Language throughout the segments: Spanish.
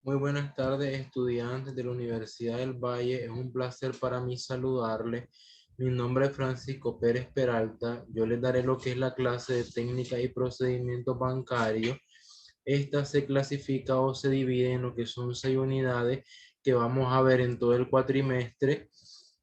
Muy buenas tardes, estudiantes de la Universidad del Valle. Es un placer para mí saludarles. Mi nombre es Francisco Pérez Peralta. Yo les daré lo que es la clase de técnica y procedimientos bancarios. Esta se clasifica o se divide en lo que son 6 unidades que vamos a ver en todo el cuatrimestre.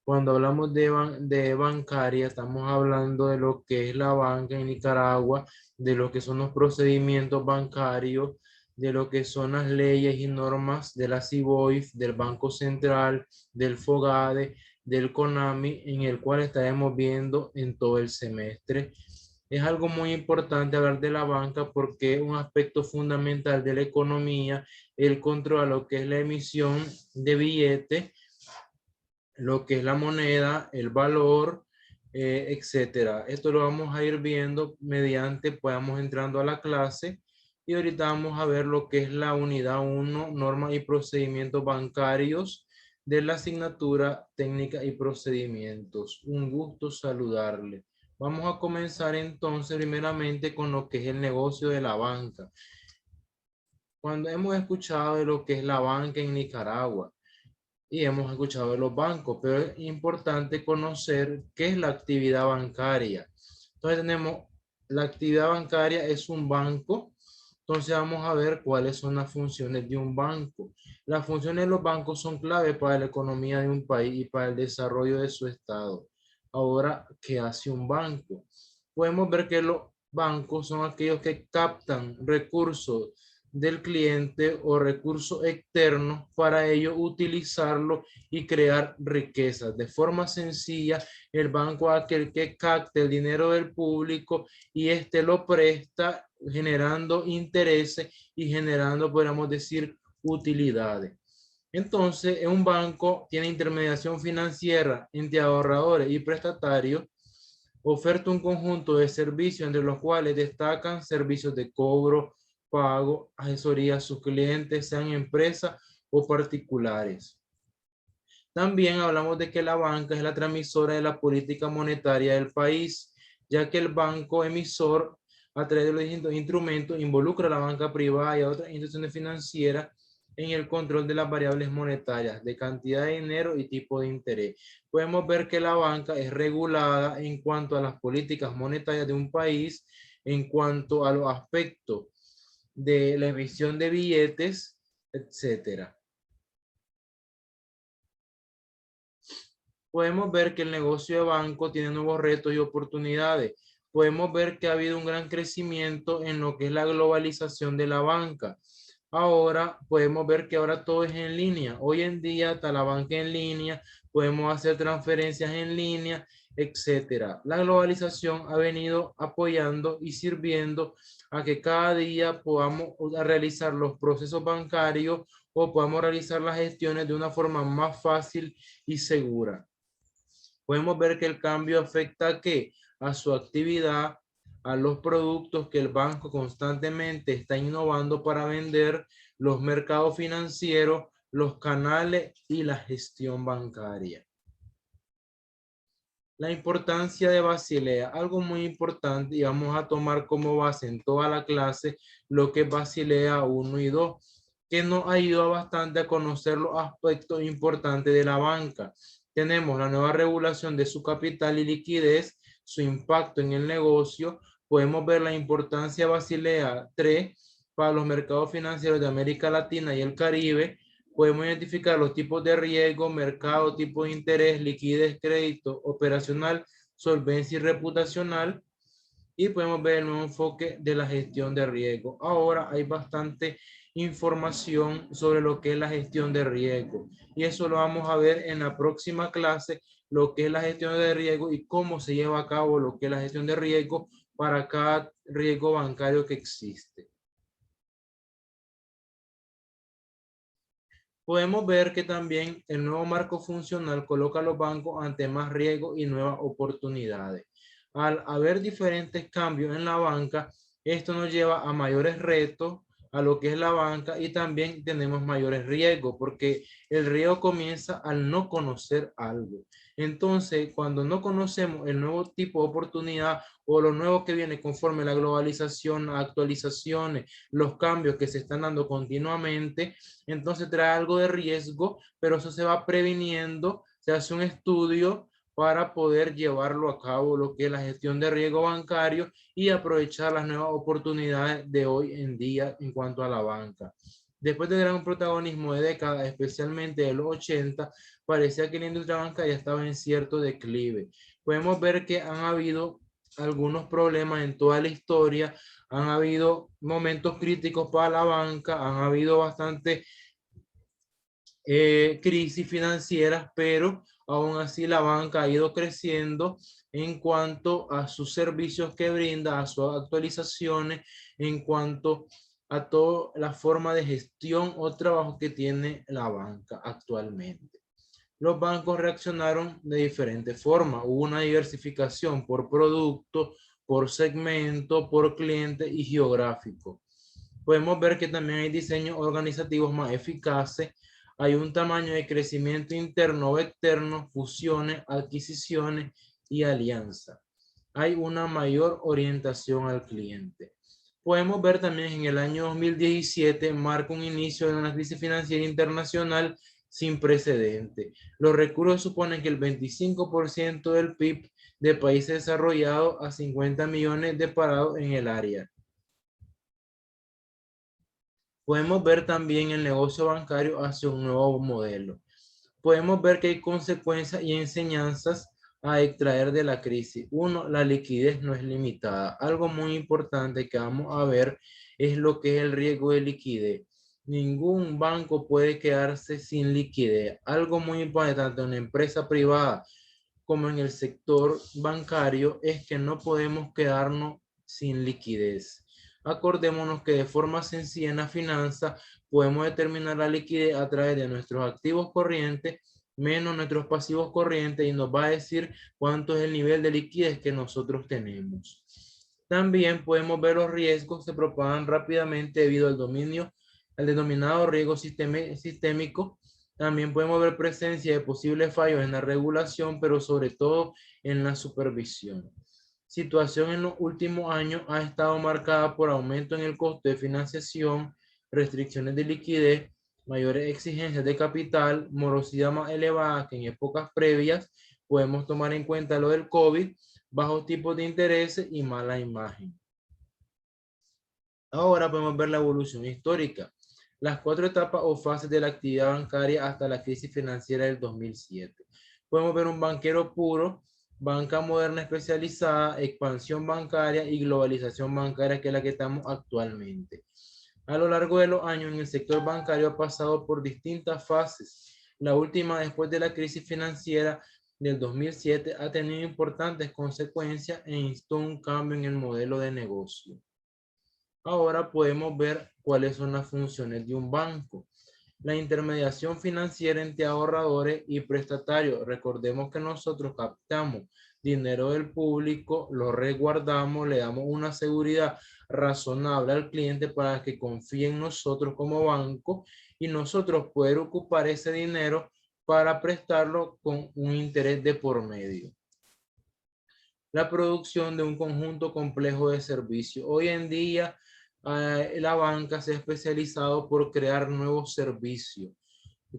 Cuando hablamos de bancaria, estamos hablando de lo que es la banca en Nicaragua, de lo que son los procedimientos bancarios, de lo que son las leyes y normas de la CIBOIF, del Banco Central, del FOGADE, del CONAMI, en el cual estaremos viendo en todo el semestre. Es algo muy importante hablar de la banca porque es un aspecto fundamental de la economía, el control a lo que es la emisión de billetes, lo que es la moneda, el valor, etcétera. Esto lo vamos a ir viendo mediante, podamos entrando a la clase y ahorita vamos a ver lo que es la unidad 1, normas y procedimientos bancarios de la asignatura técnica y procedimientos. Un gusto saludarle. Vamos a comenzar entonces primeramente con lo que es el negocio de la banca. Cuando hemos escuchado de lo que es la banca en Nicaragua, y hemos escuchado de los bancos, pero es importante conocer qué es la actividad bancaria. Entonces tenemos, la actividad bancaria es un banco, entonces vamos a ver cuáles son las funciones de un banco. Las funciones de los bancos son clave para la economía de un país y para el desarrollo de su estado. Ahora, ¿qué hace un banco? Podemos ver que los bancos son aquellos que captan recursos del cliente o recursos externos para ello utilizarlo y crear riquezas. De forma sencilla, el banco es aquel que capta el dinero del público y este lo presta generando intereses y generando, podríamos decir, utilidades. Entonces, un banco tiene intermediación financiera entre ahorradores y prestatarios, oferta un conjunto de servicios entre los cuales destacan servicios de cobro, pago, asesoría a sus clientes, sean empresas o particulares. También hablamos de que la banca es la transmisora de la política monetaria del país, ya que el banco emisor, a través de los distintos instrumentos, involucra a la banca privada y a otras instituciones financieras en el control de las variables monetarias, de cantidad de dinero y tipo de interés. Podemos ver que la banca es regulada en cuanto a las políticas monetarias de un país, en cuanto a los aspectos de la emisión de billetes, etcétera. Podemos ver que el negocio de banco tiene nuevos retos y oportunidades. Podemos ver que ha habido un gran crecimiento en lo que es la globalización de la banca. Ahora podemos ver que ahora todo es en línea. Hoy en día está la banca en línea, podemos hacer transferencias en línea, etcétera. La globalización ha venido apoyando y sirviendo a que cada día podamos realizar los procesos bancarios o podamos realizar las gestiones de una forma más fácil y segura. Podemos ver que el cambio afecta a qué? A su actividad, a los productos que el banco constantemente está innovando para vender, los mercados financieros, los canales y la gestión bancaria. La importancia de Basilea, algo muy importante, y vamos a tomar como base en toda la clase lo que es Basilea 1 y 2, que nos ayuda bastante a conocer los aspectos importantes de la banca. Tenemos la nueva regulación de su capital y liquidez, su impacto en el negocio. Podemos ver la importancia de Basilea 3 para los mercados financieros de América Latina y el Caribe. Podemos identificar los tipos de riesgo, mercado, tipo de interés, liquidez, crédito, operacional, solvencia y reputacional. Y podemos ver el nuevo enfoque de la gestión de riesgo. Ahora hay bastante información sobre lo que es la gestión de riesgo. Y eso lo vamos a ver en la próxima clase, lo que es la gestión de riesgo y cómo se lleva a cabo lo que es la gestión de riesgo para cada riesgo bancario que existe. Podemos ver que también el nuevo marco funcional coloca a los bancos ante más riesgos y nuevas oportunidades. Al haber diferentes cambios en la banca, esto nos lleva a mayores retos a lo que es la banca y también tenemos mayores riesgos porque el riesgo comienza al no conocer algo. Entonces, cuando no conocemos el nuevo tipo de oportunidad o lo nuevo que viene conforme la globalización, las actualizaciones, los cambios que se están dando continuamente, entonces trae algo de riesgo, pero eso se va previniendo, se hace un estudio para poder llevarlo a cabo, lo que es la gestión de riesgo bancario y aprovechar las nuevas oportunidades de hoy en día en cuanto a la banca. Después del gran protagonismo de décadas, especialmente de los 80, parecía que la industria bancaria estaba en cierto declive. Podemos ver que han habido algunos problemas en toda la historia, han habido momentos críticos para la banca, han habido bastante crisis financieras, pero aún así la banca ha ido creciendo en cuanto a sus servicios que brinda, a sus actualizaciones, en cuanto a toda la forma de gestión o trabajo que tiene la banca actualmente. Los bancos reaccionaron de diferentes formas. Hubo una diversificación por producto, por segmento, por cliente y geográfico. Podemos ver que también hay diseños organizativos más eficaces, hay un tamaño de crecimiento interno o externo, fusiones, adquisiciones y alianzas. Hay una mayor orientación al cliente. Podemos ver también en el año 2017 marca un inicio de una crisis financiera internacional sin precedente. Los recursos suponen que el 25% del PIB de países desarrollados a 50 millones de parados en el área. Podemos ver también el negocio bancario hacia un nuevo modelo. Podemos ver que hay consecuencias y enseñanzas a extraer de la crisis. Uno, la liquidez no es limitada. Algo muy importante que vamos a ver es lo que es el riesgo de liquidez. Ningún banco puede quedarse sin liquidez. Algo muy importante, tanto en una empresa privada como en el sector bancario, es que no podemos quedarnos sin liquidez. Acordémonos que de forma sencilla en la finanza podemos determinar la liquidez a través de nuestros activos corrientes menos nuestros pasivos corrientes y nos va a decir cuánto es el nivel de liquidez que nosotros tenemos. También podemos ver los riesgos que se propagan rápidamente debido al dominio, al denominado riesgo sistémico. También podemos ver presencia de posibles fallos en la regulación, pero sobre todo en la supervisión. Situación en los últimos años ha estado marcada por aumento en el costo de financiación, restricciones de liquidez, mayores exigencias de capital, morosidad más elevada que en épocas previas. Podemos tomar en cuenta lo del COVID, bajos tipos de interés y mala imagen. Ahora podemos ver la evolución histórica. Las 4 etapas o fases de la actividad bancaria hasta la crisis financiera del 2007. Podemos ver un banquero puro, banca moderna especializada, expansión bancaria y globalización bancaria, que es la que estamos actualmente. A lo largo de los años, en el sector bancario ha pasado por distintas fases. La última, después de la crisis financiera del 2007, ha tenido importantes consecuencias e instó un cambio en el modelo de negocio. Ahora podemos ver cuáles son las funciones de un banco. La intermediación financiera entre ahorradores y prestatarios. Recordemos que nosotros captamos dinero del público, lo resguardamos, le damos una seguridad razonable al cliente para que confíe en nosotros como banco y nosotros poder ocupar ese dinero para prestarlo con un interés de por medio. La producción de un conjunto complejo de servicios. Hoy en día, la banca se ha especializado por crear nuevos servicios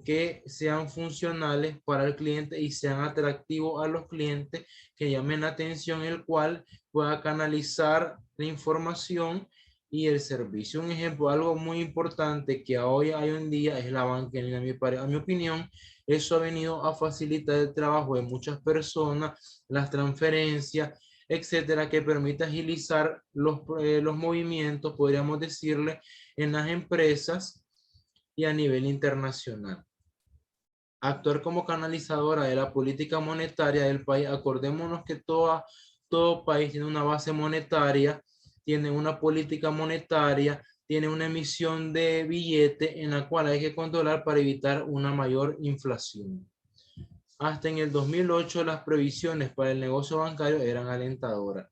que sean funcionales para el cliente y sean atractivos a los clientes, que llamen la atención, el cual pueda canalizar la información y el servicio. Un ejemplo, algo muy importante que hoy hay en día es la banca en línea. A mi opinión, eso ha venido a facilitar el trabajo de muchas personas, las transferencias, etcétera, que permite agilizar los movimientos, podríamos decirle, en las empresas y a nivel internacional. Actuar como canalizadora de la política monetaria del país. Acordémonos que todo país tiene una base monetaria, tiene una política monetaria, tiene una emisión de billete en la cual hay que controlar para evitar una mayor inflación. Hasta en el 2008 las previsiones para el negocio bancario eran alentadoras.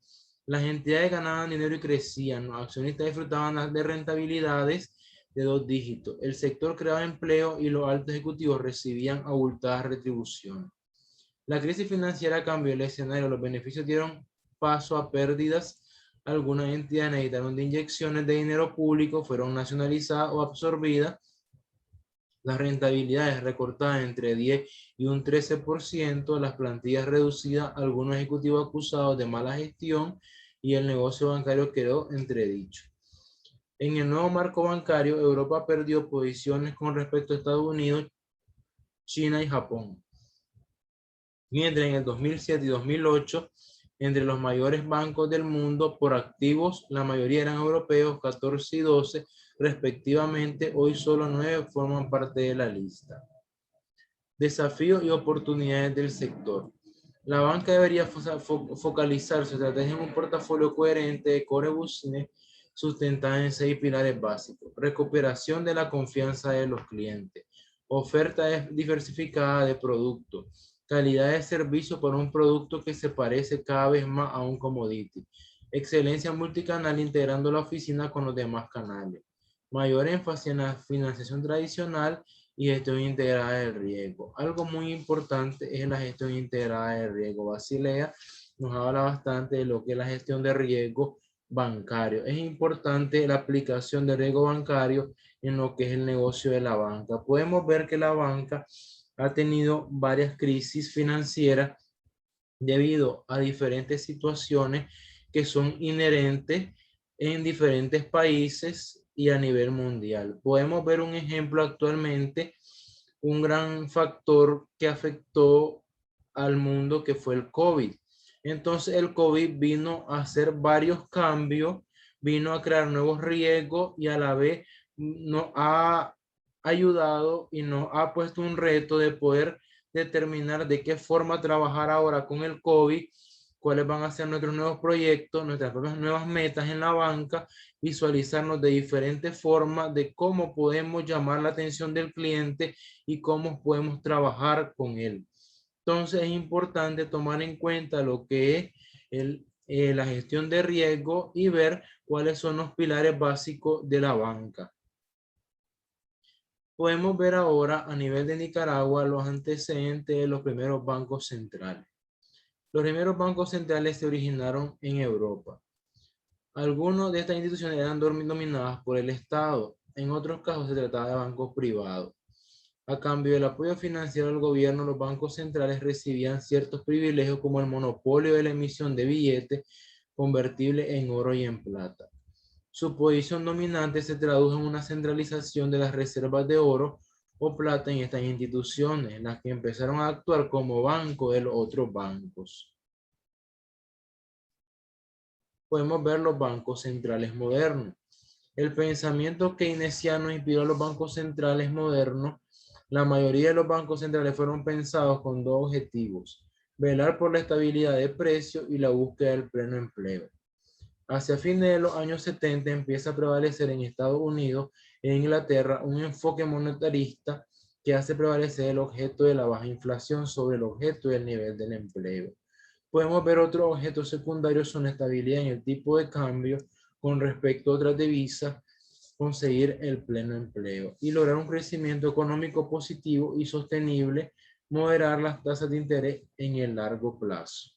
Las entidades ganaban dinero y crecían. Los accionistas disfrutaban de rentabilidades de 2 dígitos. El sector creaba empleo y los altos ejecutivos recibían abultadas retribuciones. La crisis financiera cambió el escenario, los beneficios dieron paso a pérdidas. Algunas entidades necesitaron de inyecciones de dinero público, fueron nacionalizadas o absorbidas. Las rentabilidades recortadas entre 10 y un 13%, las plantillas reducidas, algunos ejecutivos acusados de mala gestión y el negocio bancario quedó entredicho. En el nuevo marco bancario, Europa perdió posiciones con respecto a Estados Unidos, China y Japón. Mientras en el 2007 y 2008, entre los mayores bancos del mundo por activos, la mayoría eran europeos, 14 y 12 respectivamente, hoy solo 9 forman parte de la lista. Desafíos y oportunidades del sector. La banca debería focalizar su estrategia en un portafolio coherente de core business sustentada en 6 pilares básicos. Recuperación de la confianza de los clientes. Oferta diversificada de productos. Calidad de servicio para un producto que se parece cada vez más a un commodity. Excelencia multicanal integrando la oficina con los demás canales. Mayor énfasis en la financiación tradicional y gestión integrada del riesgo. Algo muy importante es la gestión integrada del riesgo. Basilea nos habla bastante de lo que es la gestión de riesgo bancario. Es importante la aplicación de riesgo bancario en lo que es el negocio de la banca. Podemos ver que la banca ha tenido varias crisis financieras debido a diferentes situaciones que son inherentes en diferentes países y a nivel mundial. Podemos ver un ejemplo actualmente, un gran factor que afectó al mundo que fue el COVID. Entonces el COVID vino a hacer varios cambios, vino a crear nuevos riesgos y a la vez nos ha ayudado y nos ha puesto un reto de poder determinar de qué forma trabajar ahora con el COVID, cuáles van a ser nuestros nuevos proyectos, nuestras propias nuevas metas en la banca, visualizarnos de diferentes formas de cómo podemos llamar la atención del cliente y cómo podemos trabajar con él. Entonces es importante tomar en cuenta lo que es la gestión de riesgo y ver cuáles son los pilares básicos de la banca. Podemos ver ahora a nivel de Nicaragua los antecedentes de los primeros bancos centrales. Los primeros bancos centrales se originaron en Europa. Algunos de estas instituciones eran dominadas por el Estado. En otros casos se trataba de bancos privados. A cambio del apoyo financiero del gobierno, los bancos centrales recibían ciertos privilegios como el monopolio de la emisión de billetes convertibles en oro y en plata. Su posición dominante se tradujo en una centralización de las reservas de oro o plata en estas instituciones, las que empezaron a actuar como banco de los otros bancos. Podemos ver los bancos centrales modernos. El pensamiento keynesiano inspiró a los bancos centrales modernos. La mayoría de los bancos centrales fueron pensados con dos objetivos: velar por la estabilidad de precios y la búsqueda del pleno empleo. Hacia fines de los años 70 empieza a prevalecer en Estados Unidos e Inglaterra un enfoque monetarista que hace prevalecer el objeto de la baja inflación sobre el objeto del nivel del empleo. Podemos ver otros objetos secundarios son la estabilidad en el tipo de cambio con respecto a otras divisas, conseguir el pleno empleo y lograr un crecimiento económico positivo y sostenible, moderar las tasas de interés en el largo plazo.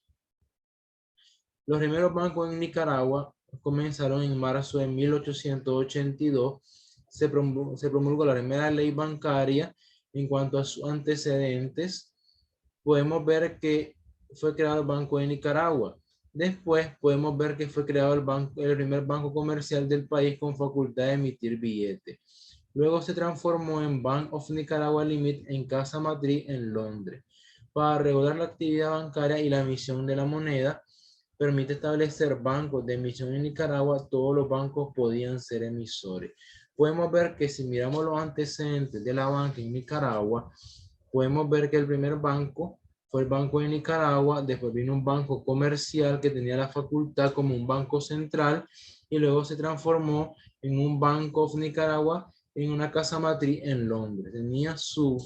Los primeros bancos en Nicaragua comenzaron en marzo de 1882. Se promulgó la primera ley bancaria. En cuanto a sus antecedentes, podemos ver que fue creado el Banco de Nicaragua. Después podemos ver que fue creado el primer banco comercial del país con facultad de emitir billetes. Luego se transformó en Bank of Nicaragua Limited en casa matriz en Londres. Para regular la actividad bancaria y la emisión de la moneda, permite establecer bancos de emisión en Nicaragua. Todos los bancos podían ser emisores. Podemos ver que si miramos los antecedentes de la banca en Nicaragua, podemos ver que el primer banco fue el Banco de Nicaragua, después vino un banco comercial que tenía la facultad como un banco central y luego se transformó en un Banco of Nicaragua en una casa matriz en Londres. Tenía su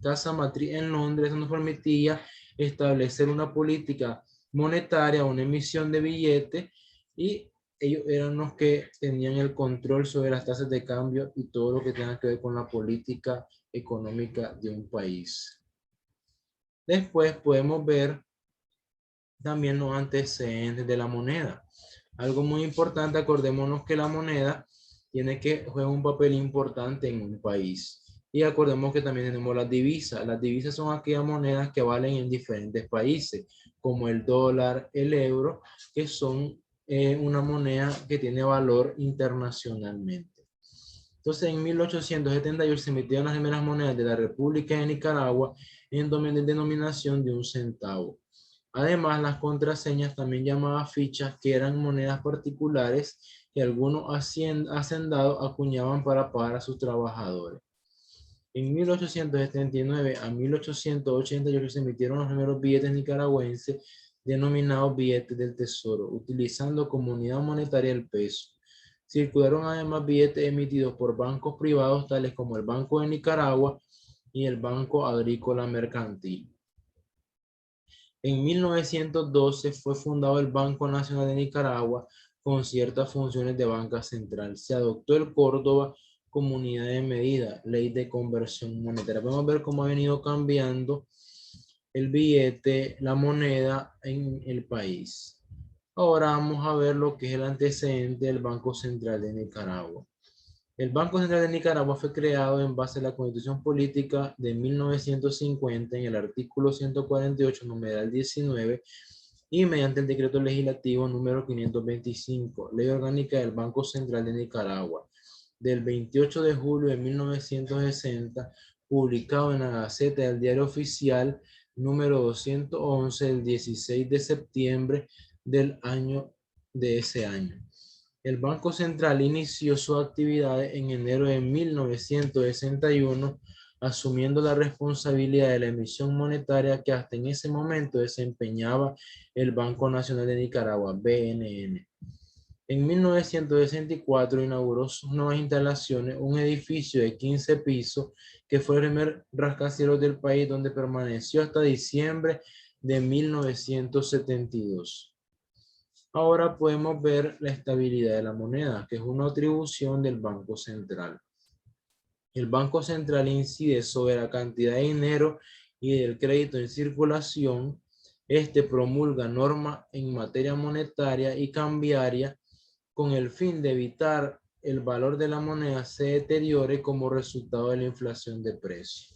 casa matriz en Londres, eso nos permitía establecer una política monetaria, una emisión de billetes y ellos eran los que tenían el control sobre las tasas de cambio y todo lo que tenga que ver con la política económica de un país. Después podemos ver también los antecedentes de la moneda. Algo muy importante, acordémonos que la moneda juega un papel importante en un país. Y acordemos que también tenemos las divisas. Las divisas son aquellas monedas que valen en diferentes países, como el dólar, el euro, que son una moneda que tiene valor internacionalmente. Entonces, en 1878 se emitieron las primeras monedas de la República de Nicaragua en denominación de 1 centavo. Además, las contraseñas, también llamadas fichas, que eran monedas particulares que algunos hacendados acuñaban para pagar a sus trabajadores. En 1879 a 1888 se emitieron los primeros billetes nicaragüenses denominados billetes del tesoro, utilizando como unidad monetaria el peso. Circularon además billetes emitidos por bancos privados tales como el Banco de Nicaragua y el Banco Agrícola Mercantil. En 1912 fue fundado el Banco Nacional de Nicaragua con ciertas funciones de banca central. Se adoptó el Córdoba como unidad de medida, ley de conversión monetaria. Vamos a ver cómo ha venido cambiando el billete, la moneda en el país. Ahora vamos a ver lo que es el antecedente del Banco Central de Nicaragua. El Banco Central de Nicaragua fue creado en base a la Constitución Política de 1950 en el artículo 148, numeral 19, y mediante el decreto legislativo número 525, Ley Orgánica del Banco Central de Nicaragua, del 28 de julio de 1960, publicado en la Gaceta del Diario Oficial número 211 del 16 de septiembre del año de ese año. El Banco Central inició su actividad en enero de 1961, asumiendo la responsabilidad de la emisión monetaria que hasta en ese momento desempeñaba el Banco Nacional de Nicaragua, BNN. En 1964 inauguró sus nuevas instalaciones, un edificio de 15 pisos que fue el primer rascacielos del país, donde permaneció hasta diciembre de 1972. Ahora podemos ver la estabilidad de la moneda, que es una atribución del Banco Central. El Banco Central incide sobre la cantidad de dinero y del crédito en circulación. Este promulga normas en materia monetaria y cambiaria con el fin de evitar el valor de la moneda se deteriore como resultado de la inflación de precios.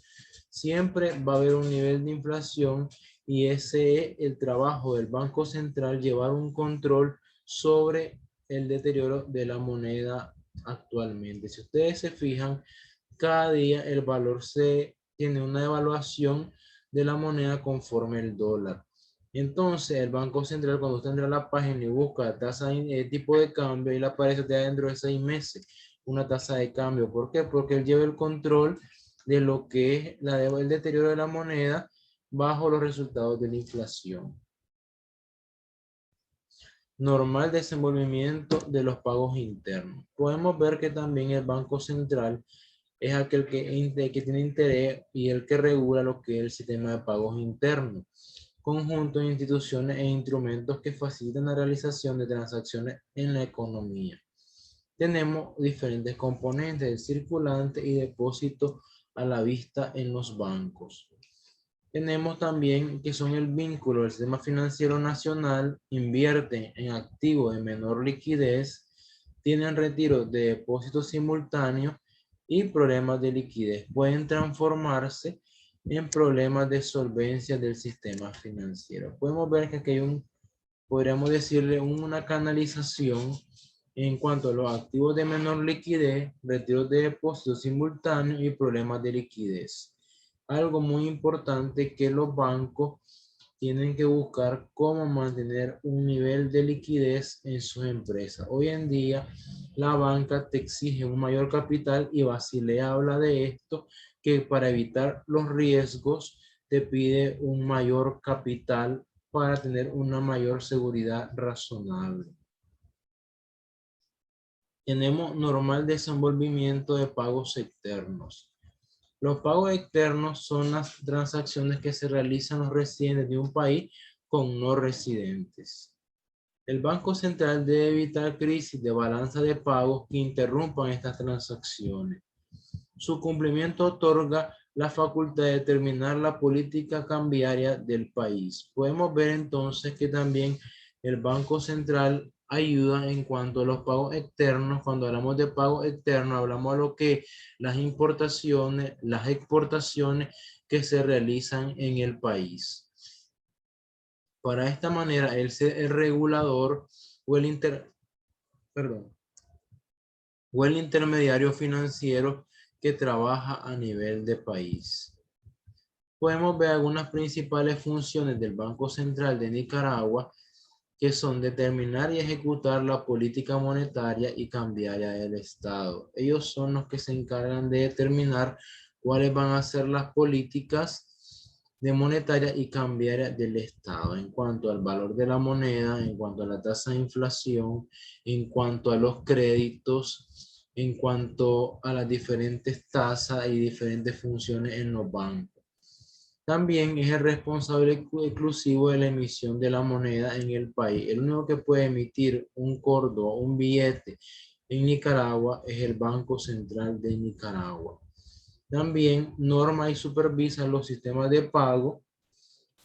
Siempre va a haber un nivel de inflación y ese es el trabajo del Banco Central, llevar un control sobre el deterioro de la moneda actualmente. Si ustedes se fijan, cada día el valor tiene una evaluación de la moneda conforme el dólar. Entonces, el Banco Central, cuando usted entra a la página y busca tasa de tipo de cambio, y le aparece dentro de 6 meses una tasa de cambio. ¿Por qué? Porque él lleva el control de lo que es el deterioro de la moneda bajo los resultados de la inflación. Normal desenvolvimiento de los pagos internos. Podemos ver que también el Banco Central es aquel que tiene interés y el que regula lo que es el sistema de pagos internos, conjunto de instituciones e instrumentos que facilitan la realización de transacciones en la economía. Tenemos diferentes componentes, el circulante y depósito a la vista en los bancos. Tenemos también que son el vínculo del sistema financiero nacional, invierte en activos de menor liquidez, tienen retiro de depósitos simultáneos y problemas de liquidez. Pueden transformarse en problemas de solvencia del sistema financiero. Podemos ver que aquí hay podríamos decirle, una canalización en cuanto a los activos de menor liquidez, retiros de depósitos simultáneos y problemas de liquidez. Algo muy importante que los bancos tienen que buscar cómo mantener un nivel de liquidez en sus empresas. Hoy en día la banca te exige un mayor capital y Basilea habla de esto, que para evitar los riesgos te pide un mayor capital para tener una mayor seguridad razonable. Tenemos normal desenvolvimiento de pagos externos. Los pagos externos son las transacciones que se realizan los residentes de un país con no residentes. El Banco Central debe evitar crisis de balanza de pagos que interrumpan estas transacciones. Su cumplimiento otorga la facultad de determinar la política cambiaria del país. Podemos ver entonces que también el Banco Central ayuda en cuanto a los pagos externos. Cuando hablamos de pagos externos, hablamos de lo que las importaciones, las exportaciones que se realizan en el país. Para esta manera, el regulador o o el intermediario financiero que trabaja a nivel de país. Podemos ver algunas principales funciones del Banco Central de Nicaragua, que son determinar y ejecutar la política monetaria y cambiaria del Estado. Ellos son los que se encargan de determinar cuáles van a ser las políticas de monetaria y cambiaria del Estado en cuanto al valor de la moneda, en cuanto a la tasa de inflación, en cuanto a los créditos, en cuanto a las diferentes tasas y diferentes funciones en los bancos. También es el responsable exclusivo de la emisión de la moneda en el país. El único que puede emitir un córdoba, un billete en Nicaragua es el Banco Central de Nicaragua. También norma y supervisa los sistemas de pago,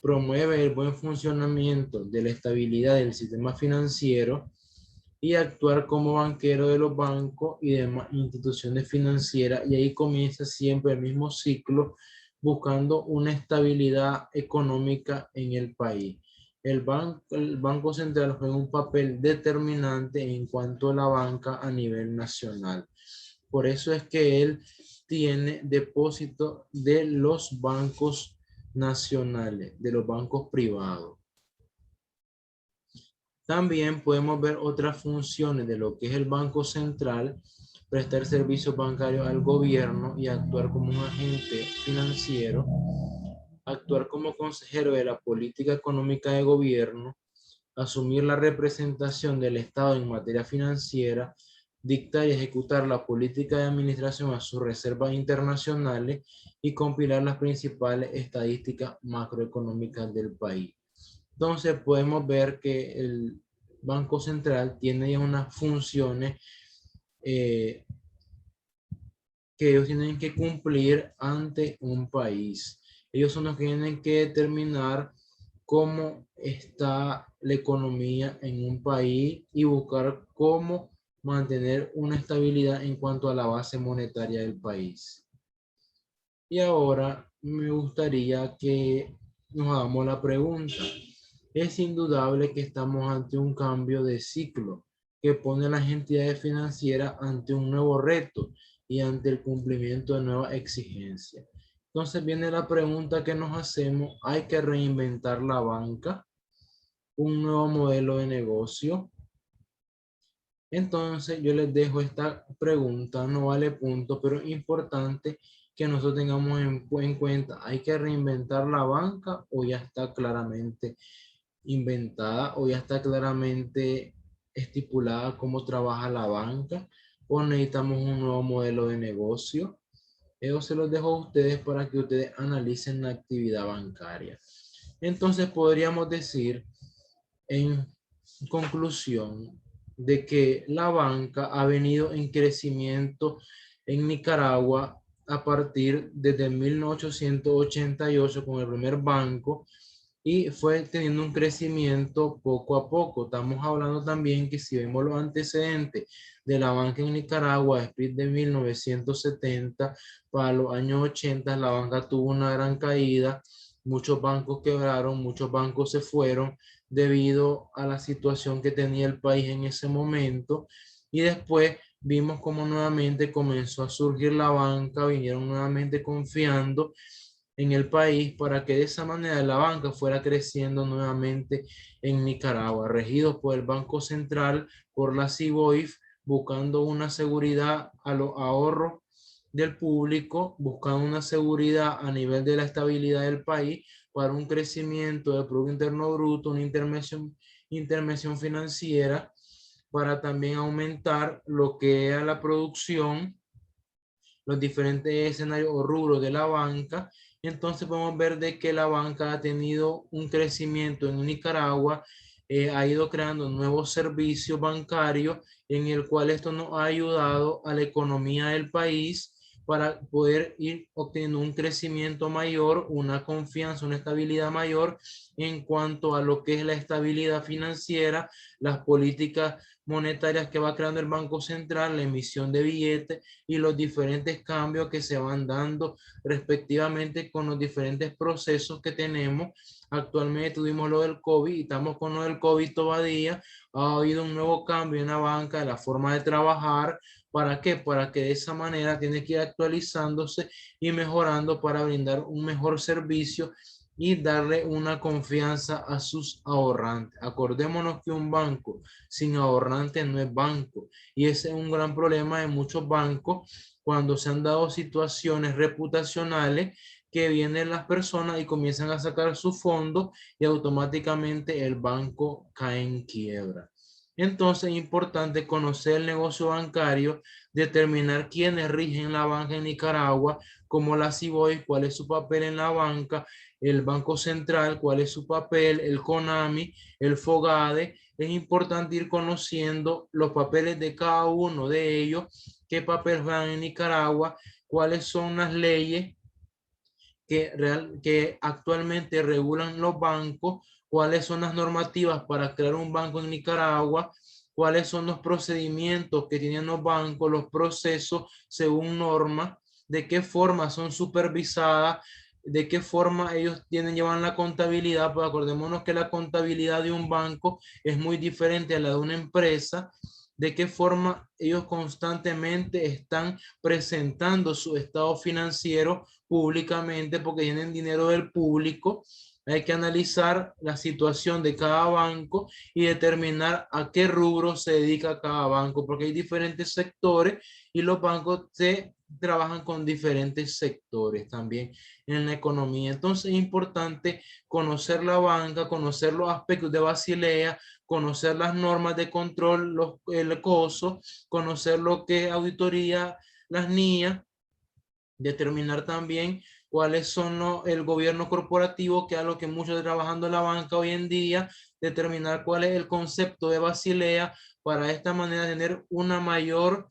promueve el buen funcionamiento de la estabilidad del sistema financiero y actuar como banquero de los bancos y demás instituciones financieras. Y ahí comienza siempre el mismo ciclo, buscando una estabilidad económica en el país. El Banco Central juega un papel determinante en cuanto a la banca a nivel nacional. Por eso es que él tiene depósito de los bancos nacionales, de los bancos privados. También podemos ver otras funciones de lo que es el Banco Central: prestar servicios bancarios al gobierno y actuar como un agente financiero, actuar como consejero de la política económica de gobierno, asumir la representación del Estado en materia financiera, dictar y ejecutar la política de administración a sus reservas internacionales y compilar las principales estadísticas macroeconómicas del país. Entonces podemos ver que el Banco Central tiene ya unas funciones que ellos tienen que cumplir ante un país. Ellos son los que tienen que determinar cómo está la economía en un país y buscar cómo mantener una estabilidad en cuanto a la base monetaria del país. Y ahora me gustaría que nos hagamos la pregunta: es indudable que estamos ante un cambio de ciclo que pone a las entidades financieras ante un nuevo reto y ante el cumplimiento de nuevas exigencias. Entonces viene la pregunta que nos hacemos: ¿hay que reinventar la banca? ¿Un nuevo modelo de negocio? Entonces yo les dejo esta pregunta, no vale punto, pero es importante que nosotros tengamos en cuenta: ¿hay que reinventar la banca o ya está claramente inventada o ya está claramente estipulada cómo trabaja la banca, o necesitamos un nuevo modelo de negocio? Eso se los dejo a ustedes para que ustedes analicen la actividad bancaria. Entonces podríamos decir en conclusión de que la banca ha venido en crecimiento en Nicaragua a partir desde 1888 con el primer banco, y fue teniendo un crecimiento poco a poco. Estamos hablando también que si vemos los antecedentes de la banca en Nicaragua, después de 1970 para los años 80, la banca tuvo una gran caída, muchos bancos quebraron, muchos bancos se fueron debido a la situación que tenía el país en ese momento, y después vimos cómo nuevamente comenzó a surgir la banca, vinieron nuevamente confiando en el país para que de esa manera la banca fuera creciendo nuevamente en Nicaragua, regidos por el Banco Central, por la CIBOIF, buscando una seguridad a los ahorros del público, buscando una seguridad a nivel de la estabilidad del país para un crecimiento del Producto Interno Bruto, una intervención financiera para también aumentar lo que es la producción, los diferentes escenarios o rubros de la banca. Entonces podemos ver de que la banca ha tenido un crecimiento en Nicaragua, ha ido creando nuevos servicios bancarios en el cual esto nos ha ayudado a la economía del país para poder ir obteniendo un crecimiento mayor, una confianza, una estabilidad mayor en cuanto a lo que es la estabilidad financiera, las políticas monetarias que va creando el Banco Central, la emisión de billetes y los diferentes cambios que se van dando respectivamente con los diferentes procesos que tenemos. Actualmente tuvimos lo del COVID y estamos con lo del COVID todavía. Ha habido un nuevo cambio en la banca, de la forma de trabajar. ¿Para qué? Para que de esa manera tiene que ir actualizándose y mejorando para brindar un mejor servicio y darle una confianza a sus ahorrantes. Acordémonos que un banco sin ahorrantes no es banco y ese es un gran problema de muchos bancos cuando se han dado situaciones reputacionales que vienen las personas y comienzan a sacar sus fondos y automáticamente el banco cae en quiebra. Entonces es importante conocer el negocio bancario, determinar quiénes rigen la banca en Nicaragua, como la CIBOI, cuál es su papel en la banca, el Banco Central, cuál es su papel, el CONAMI, el FOGADE. Es importante ir conociendo los papeles de cada uno de ellos, qué papel juegan en Nicaragua, cuáles son las leyes que actualmente regulan los bancos, cuáles son las normativas para crear un banco en Nicaragua, cuáles son los procedimientos que tienen los bancos, los procesos según normas, de qué forma son supervisadas, de qué forma ellos llevan la contabilidad, pues acordémonos que la contabilidad de un banco es muy diferente a la de una empresa, de qué forma ellos constantemente están presentando su estado financiero públicamente porque tienen dinero del público. Hay que analizar la situación de cada banco y determinar a qué rubro se dedica cada banco, porque hay diferentes sectores y los bancos se trabajan con diferentes sectores también en la economía. Entonces es importante conocer la banca, conocer los aspectos de Basilea, conocer las normas de control, el COSO, conocer lo que es auditoría, las NIA, determinar también cuáles son el gobierno corporativo, que es lo que muchos trabajando en la banca hoy en día, determinar cuál es el concepto de Basilea para de esta manera tener un mayor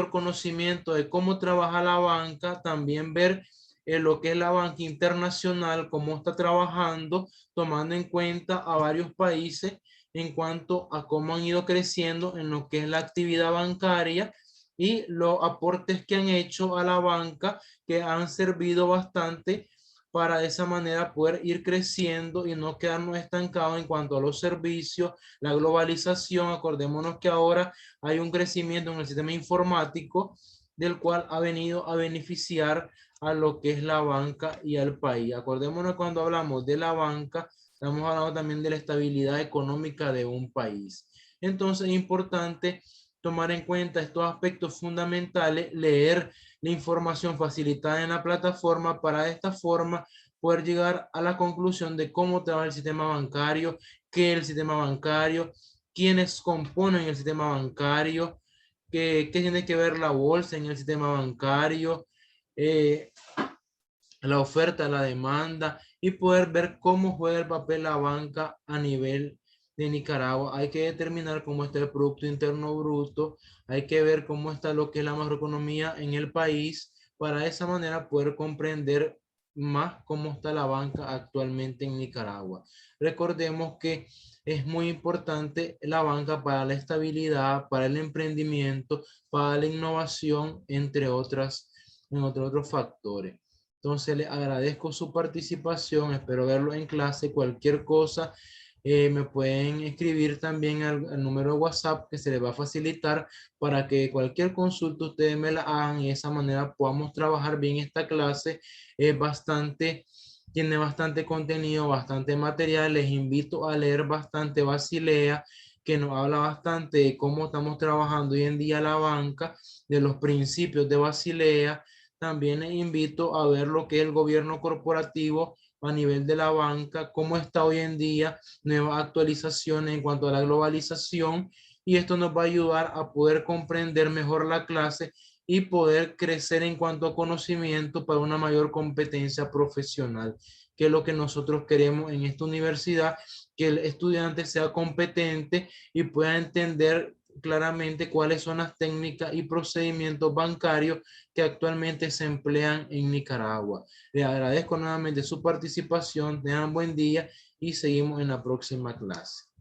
conocimiento de cómo trabaja la banca, también ver lo que es la banca internacional, cómo está trabajando, tomando en cuenta a varios países en cuanto a cómo han ido creciendo en lo que es la actividad bancaria y los aportes que han hecho a la banca que han servido bastante para de esa manera poder ir creciendo y no quedarnos estancados en cuanto a los servicios, la globalización. Acordémonos que ahora hay un crecimiento en el sistema informático del cual ha venido a beneficiar a lo que es la banca y al país. Acordémonos cuando hablamos de la banca, estamos hablando también de la estabilidad económica de un país. Entonces es importante tomar en cuenta estos aspectos fundamentales, leer la información facilitada en la plataforma para de esta forma poder llegar a la conclusión de cómo trabaja el sistema bancario, qué es el sistema bancario, quiénes componen el sistema bancario, qué tiene que ver la bolsa en el sistema bancario, eh, la oferta, la demanda y poder ver cómo juega el papel la banca a nivel de Nicaragua. Hay que determinar cómo está el Producto Interno Bruto, hay que ver cómo está lo que es la macroeconomía en el país para de esa manera poder comprender más cómo está la banca actualmente en Nicaragua. Recordemos que es muy importante la banca para la estabilidad, para el emprendimiento, para la innovación, entre otros factores. Entonces, le agradezco su participación, espero verlo en clase. Cualquier cosa, me pueden escribir también al número de WhatsApp que se les va a facilitar para que cualquier consulta ustedes me la hagan y de esa manera podamos trabajar bien esta clase. Es tiene bastante contenido, bastante material. Les invito a leer bastante Basilea, que nos habla bastante de cómo estamos trabajando hoy en día la banca, de los principios de Basilea. También les invito a ver lo que es el gobierno corporativo a nivel de la banca, cómo está hoy en día, nuevas actualizaciones en cuanto a la globalización, y esto nos va a ayudar a poder comprender mejor la clase y poder crecer en cuanto a conocimiento para una mayor competencia profesional, que es lo que nosotros queremos en esta universidad, que el estudiante sea competente y pueda entender claramente cuáles son las técnicas y procedimientos bancarios que actualmente se emplean en Nicaragua. Les agradezco nuevamente su participación, tengan buen día y seguimos en la próxima clase.